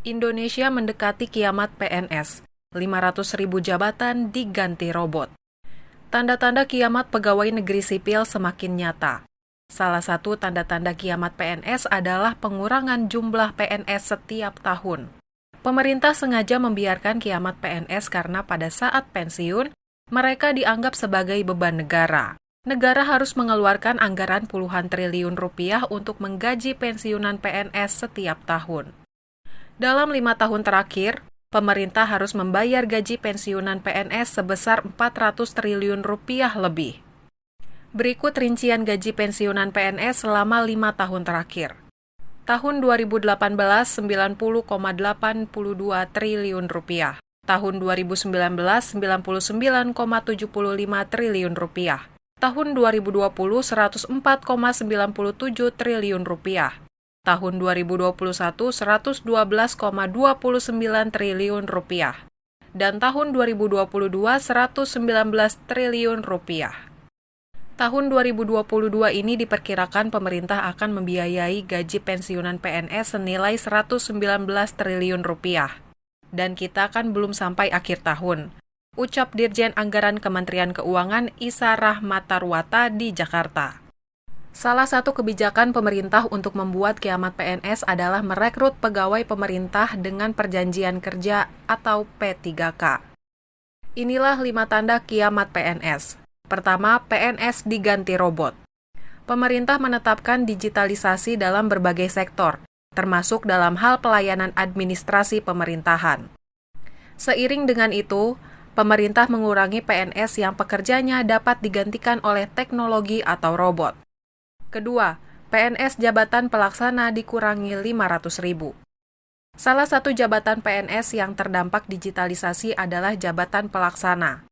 Indonesia mendekati kiamat PNS, 500.000 jabatan diganti robot. Tanda-tanda kiamat pegawai negeri sipil semakin nyata. Salah satu tanda-tanda kiamat PNS adalah pengurangan jumlah PNS setiap tahun. Pemerintah sengaja membiarkan kiamat PNS karena pada saat pensiun, mereka dianggap sebagai beban negara. Negara harus mengeluarkan anggaran puluhan triliun rupiah untuk menggaji pensiunan PNS setiap tahun. Dalam 5 tahun terakhir, pemerintah harus membayar gaji pensiunan PNS sebesar 400 triliun rupiah lebih. Berikut rincian gaji pensiunan PNS selama 5 tahun terakhir. Tahun 2018, 90,82 triliun rupiah. Tahun 2019, 99,75 triliun rupiah. Tahun 2020, 104,97 triliun rupiah. Tahun 2021, 112,29 triliun rupiah. Dan tahun 2022, 119 triliun rupiah. Tahun 2022 ini diperkirakan pemerintah akan membiayai gaji pensiunan PNS senilai 119 triliun rupiah. Dan kita kan belum sampai akhir tahun, ucap Dirjen Anggaran Kementerian Keuangan Isa Rahmatarwata di Jakarta. Salah satu kebijakan pemerintah untuk membuat kiamat PNS adalah merekrut pegawai pemerintah dengan perjanjian kerja atau P3K. Inilah 5 tanda kiamat PNS. Pertama, PNS diganti robot. Pemerintah menetapkan digitalisasi dalam berbagai sektor, termasuk dalam hal pelayanan administrasi pemerintahan. Seiring dengan itu, pemerintah mengurangi PNS yang pekerjanya dapat digantikan oleh teknologi atau robot. Kedua, PNS jabatan pelaksana dikurangi 500.000. Salah satu jabatan PNS yang terdampak digitalisasi adalah jabatan pelaksana.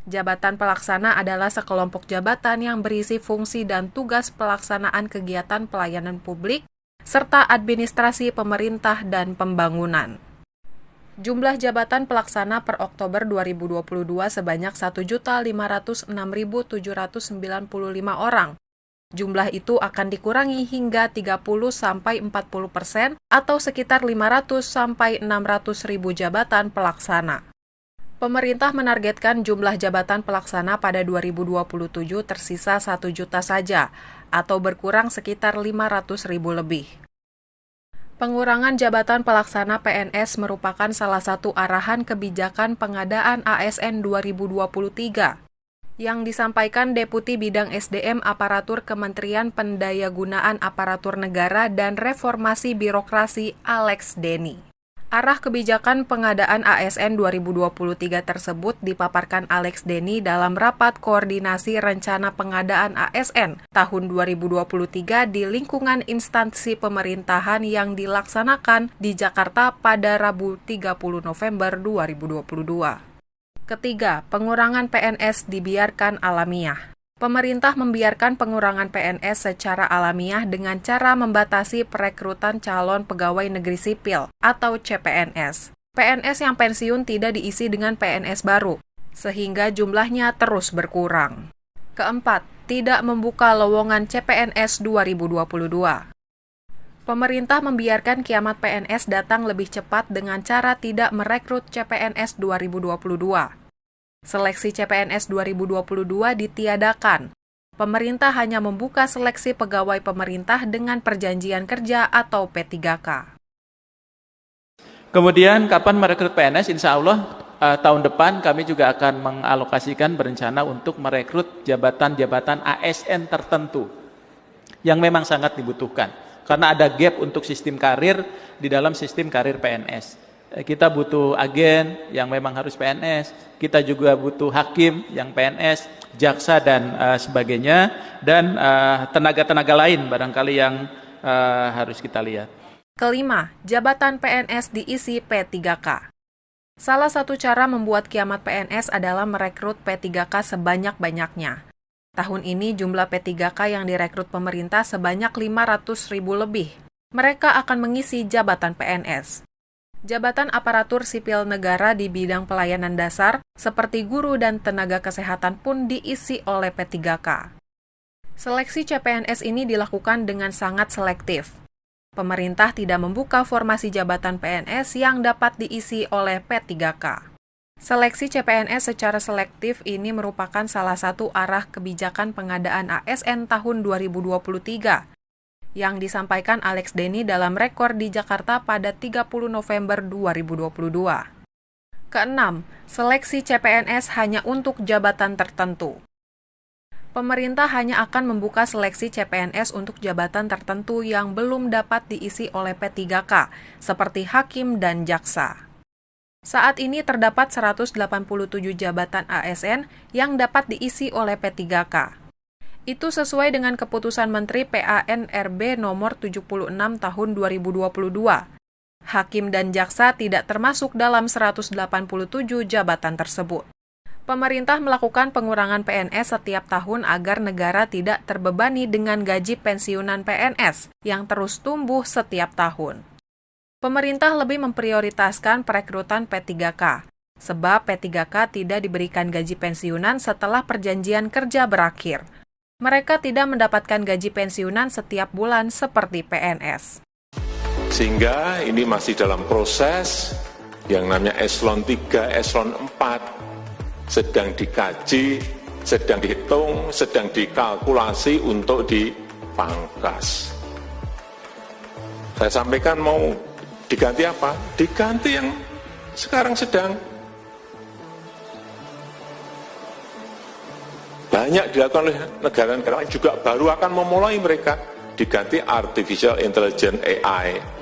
Jabatan pelaksana adalah sekelompok jabatan yang berisi fungsi dan tugas pelaksanaan kegiatan pelayanan publik, serta administrasi pemerintah dan pembangunan. Jumlah jabatan pelaksana per Oktober 2022 sebanyak 1.506.795 orang. Jumlah itu akan dikurangi hingga 30-40% atau sekitar 500-600 ribu jabatan pelaksana. Pemerintah menargetkan jumlah jabatan pelaksana pada 2027 tersisa 1 juta saja, atau berkurang sekitar 500 ribu lebih. Pengurangan jabatan pelaksana PNS merupakan salah satu arahan kebijakan pengadaan ASN 2023. Yang disampaikan Deputi Bidang SDM Aparatur Kementerian Pendayagunaan Aparatur Negara dan Reformasi Birokrasi Alex Denny. Arah kebijakan pengadaan ASN 2023 tersebut dipaparkan Alex Denny dalam rapat koordinasi rencana pengadaan ASN tahun 2023 di lingkungan instansi pemerintahan yang dilaksanakan di Jakarta pada Rabu 30 November 2022. Ketiga, pengurangan PNS dibiarkan alamiah. Pemerintah membiarkan pengurangan PNS secara alamiah dengan cara membatasi perekrutan calon pegawai negeri sipil atau CPNS. PNS yang pensiun tidak diisi dengan PNS baru, sehingga jumlahnya terus berkurang. Keempat, tidak membuka lowongan CPNS 2022. Pemerintah membiarkan kiamat PNS datang lebih cepat dengan cara tidak merekrut CPNS 2022. Seleksi CPNS 2022 ditiadakan. Pemerintah hanya membuka seleksi pegawai pemerintah dengan perjanjian kerja atau P3K. Kemudian kapan merekrut PNS? Insya Allah tahun depan kami juga akan mengalokasikan berencana untuk merekrut jabatan-jabatan ASN tertentu yang memang sangat dibutuhkan. Karena ada gap untuk sistem karir di dalam sistem karir PNS. Kita butuh agen yang memang harus PNS, kita juga butuh hakim yang PNS, jaksa dan sebagainya, dan tenaga-tenaga lain barangkali yang harus kita lihat. Kelima, jabatan PNS diisi P3K. Salah satu cara membuat kiamat PNS adalah merekrut P3K sebanyak-banyaknya. Tahun ini jumlah P3K yang direkrut pemerintah sebanyak 500.000 lebih. Mereka akan mengisi jabatan PNS. Jabatan aparatur sipil negara di bidang pelayanan dasar, seperti guru dan tenaga kesehatan pun diisi oleh P3K. Seleksi CPNS ini dilakukan dengan sangat selektif. Pemerintah tidak membuka formasi jabatan PNS yang dapat diisi oleh P3K. Seleksi CPNS secara selektif ini merupakan salah satu arah kebijakan pengadaan ASN tahun 2023 yang disampaikan Alex Denny dalam rekor di Jakarta pada 30 November 2022. Keenam, seleksi CPNS hanya untuk jabatan tertentu. Pemerintah hanya akan membuka seleksi CPNS untuk jabatan tertentu yang belum dapat diisi oleh P3K, seperti hakim dan jaksa. Saat ini terdapat 187 jabatan ASN yang dapat diisi oleh P3K. Itu sesuai dengan keputusan Menteri PAN-RB nomor 76 tahun 2022. Hakim dan jaksa tidak termasuk dalam 187 jabatan tersebut. Pemerintah melakukan pengurangan PNS setiap tahun agar negara tidak terbebani dengan gaji pensiunan PNS yang terus tumbuh setiap tahun. Pemerintah lebih memprioritaskan perekrutan P3K, sebab P3K tidak diberikan gaji pensiunan setelah perjanjian kerja berakhir. Mereka tidak mendapatkan gaji pensiunan setiap bulan seperti PNS. Sehingga ini masih dalam proses yang namanya eselon 3, eselon 4, sedang dikaji, sedang dihitung, sedang dikalkulasi untuk dipangkas. Saya sampaikan mau diganti apa? Diganti yang sekarang sedang banyak dilakukan oleh negara-negara lain juga baru akan memulai mereka, diganti artificial intelligence AI.